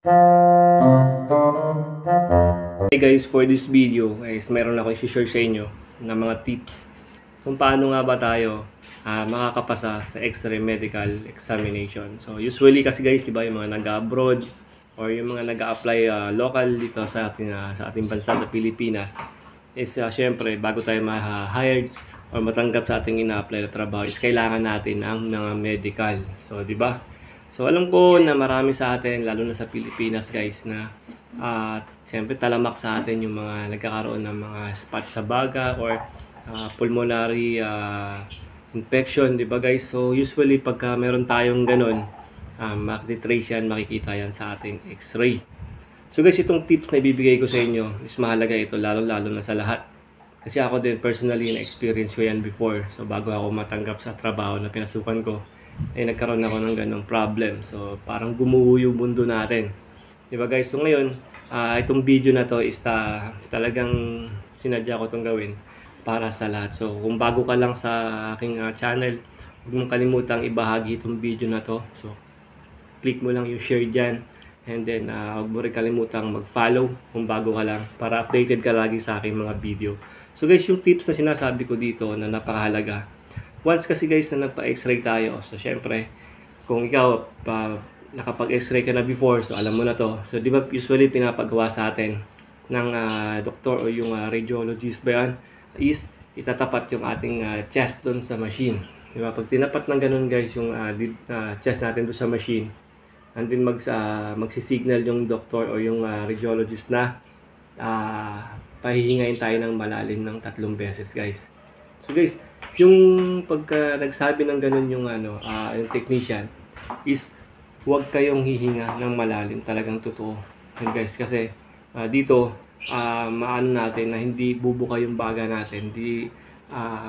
Hey guys, for this video guys, meron ako i-share sa inyo na mga tips kung paano nga ba tayo makakapasa sa X-ray medical examination. So usually kasi guys, 'di ba, yung mga nag-abroad or yung mga nag-a-apply local dito sa ating bansa sa Pilipinas is syempre bago tayo ma-hired or matanggap sa ating ina-apply na trabaho is kailangan natin ang mga medical. So 'di ba? So alam ko na marami sa atin lalo na sa Pilipinas guys na siyempre talamak sa atin yung mga nagkakaroon ng mga spot sa baga or pulmonary infection, di ba guys? So usually pagka meron tayong ganun, makititrace yan, makikita yan sa ating x-ray. So guys, itong tips na ibibigay ko sa inyo is mahalaga ito lalo-lalo na sa lahat. Kasi ako din personally na-experience ko yan before. So bago ako matanggap sa trabaho na pinasukan ko, ay nagkaroon ako ng ganong problem. So parang gumuho yung mundo natin. Diba guys? So ngayon, itong video na to is talagang sinadya ko itong gawin para sa lahat. So kung bago ka lang sa aking channel, huwag mong kalimutang ibahagi itong video na to. So click mo lang yung share dyan. And then huwag mo rin kalimutang mag-follow kung bago ka lang para updated ka lagi sa aking mga video. So guys, yung tips na sinasabi ko dito na napakahalaga. Once kasi guys na nagpa-x-ray tayo, so syempre, kung ikaw nakapag-x-ray ka na before, so alam mo na to. So di ba usually pinapagawa sa atin ng doktor o yung radiologist ba yan, is itatapat yung ating chest doon sa machine. Di ba? Pag tinapat ng ganun guys yung chest natin doon sa machine, and then magsisignal yung doktor o yung radiologist na pahihingayin tayo ng malalim ng 3 beses guys. So guys, yung pagka nagsabi ng ganun yung yung technician is huwag kayong hihinga ng malalim, talagang totoo. And guys, kasi dito maano natin na hindi bubuka yung baga natin, hindi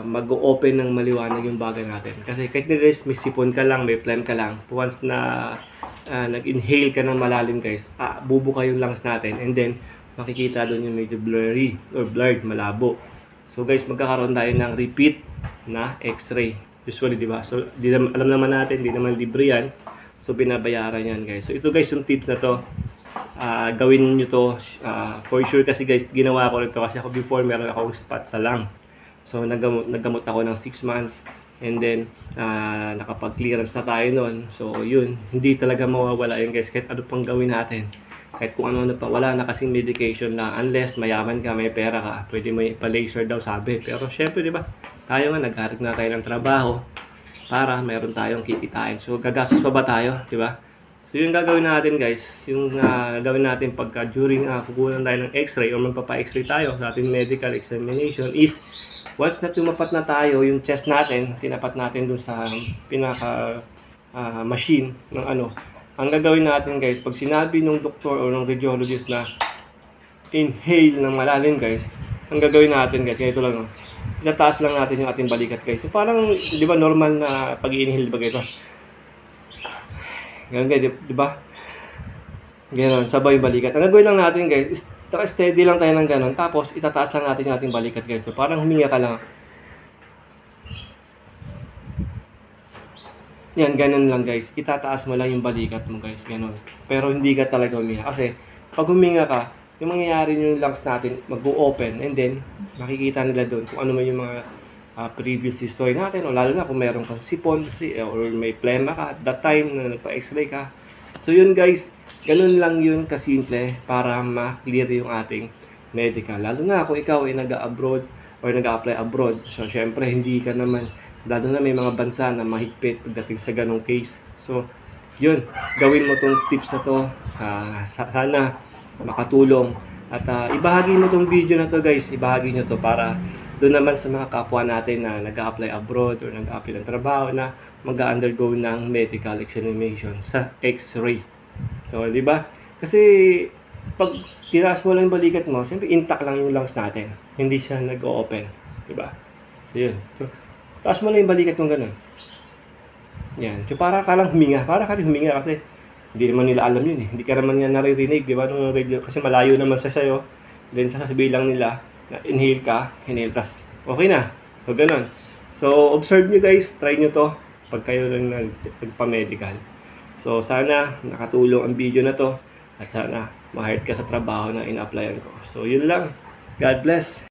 mag-open ng maliwanag yung baga natin. Kasi kahit na guys, may sipon ka lang, may phlegm ka lang, once na nag-inhale ka ng malalim guys, bubuka yung lungs natin, and then makikita doon yung medyo blurry or blurred, malabo. So guys, magkakaroon tayo ng repeat na x-ray. Usually, di ba? So, alam naman natin, di naman libre yan. So, binabayaran yan guys. So, ito guys, yung tips na to. Gawin nyo to. For sure kasi guys, ginawa ko ito kasi ako before meron akong spot sa lungs. So, naggamot ako ng 6 months. And then, nakapag-clearance na tayo nun. So, yun. Hindi talaga mawawala yun guys. Kahit ano pang gawin natin. Kahit kung ano pa, wala na kasing medication lang. Unless mayaman ka, may pera ka, pwede mo ipa-laser daw sabi. Pero syempre, di ba? Tayo nga, nagharik na tayo ng trabaho para meron tayong kikitain. So, gagastos pa ba tayo? Di ba? So, yung gagawin natin guys, yung gagawin natin pagka during kukunan tayo ng x-ray o magpapa-x-ray tayo sa ating medical examination is once na tumapat na tayo, yung chest natin, tinapat natin dun sa pinaka machine ng ang gagawin natin guys, pag sinabi ng doktor o ng radiologist na inhale ng malalim guys, ang gagawin natin guys, ganito lang, itataas lang natin yung ating balikat guys. So parang, di ba normal na pag-i-inhale ba ito? Ganun guys, di ba? Ganun, sabay yung balikat. Ang gagawin lang natin guys, is steady lang tayo ng ganun, tapos itataas lang natin yung ating balikat guys. So parang huminga ka lang. Yan, ganun lang guys. Itataas mo lang yung balikat mo guys. Ganun. Pero hindi ka talaga huminga. Kasi pag huminga ka, yung mangyayari yung lungs natin mag-open, and then makikita nila doon kung ano man yung mga previous history natin. O lalo na kung meron kang sipon or may plema ka at that time na nagpa-x-ray ka. So yun guys, ganun lang yun kasimple para ma-clear yung ating medical. Lalo na kung ikaw ay nag-abroad or nag-apply abroad. So syempre hindi ka naman, lalo na may mga bansa na mahigpit pagdating sa ganong case. So, yun. Gawin mo tong tips na to. Sana makatulong. At ibahagi mo tong video na to guys. Ibahagi nyo to para doon naman sa mga kapwa natin na nag-apply abroad or nag-apply ng trabaho na mag-undergo ng medical examination sa x-ray. So, di ba? Kasi pag tiraas mo lang yung balikat mo, siyempre intact lang yung lungs natin. Hindi siya nag-open. Di ba? So, yun. So, taas mo lang yung balikat mong ganun. Yan. So, para ka lang huminga. Para ka rin huminga kasi hindi naman nila alam yun eh. Hindi ka naman yan naririnig, di ba? Nung radio, kasi malayo naman sa sayo. Then, sasabihin lang nila na inhale ka, inhale, tas okay na. So, ganun. So, observe nyo guys. Try nyo to pag kayo lang nagpa-medical. So, sana nakatulong ang video na to. At sana ma-hired ka sa trabaho na ina-applyan ko. So, yun lang. God bless.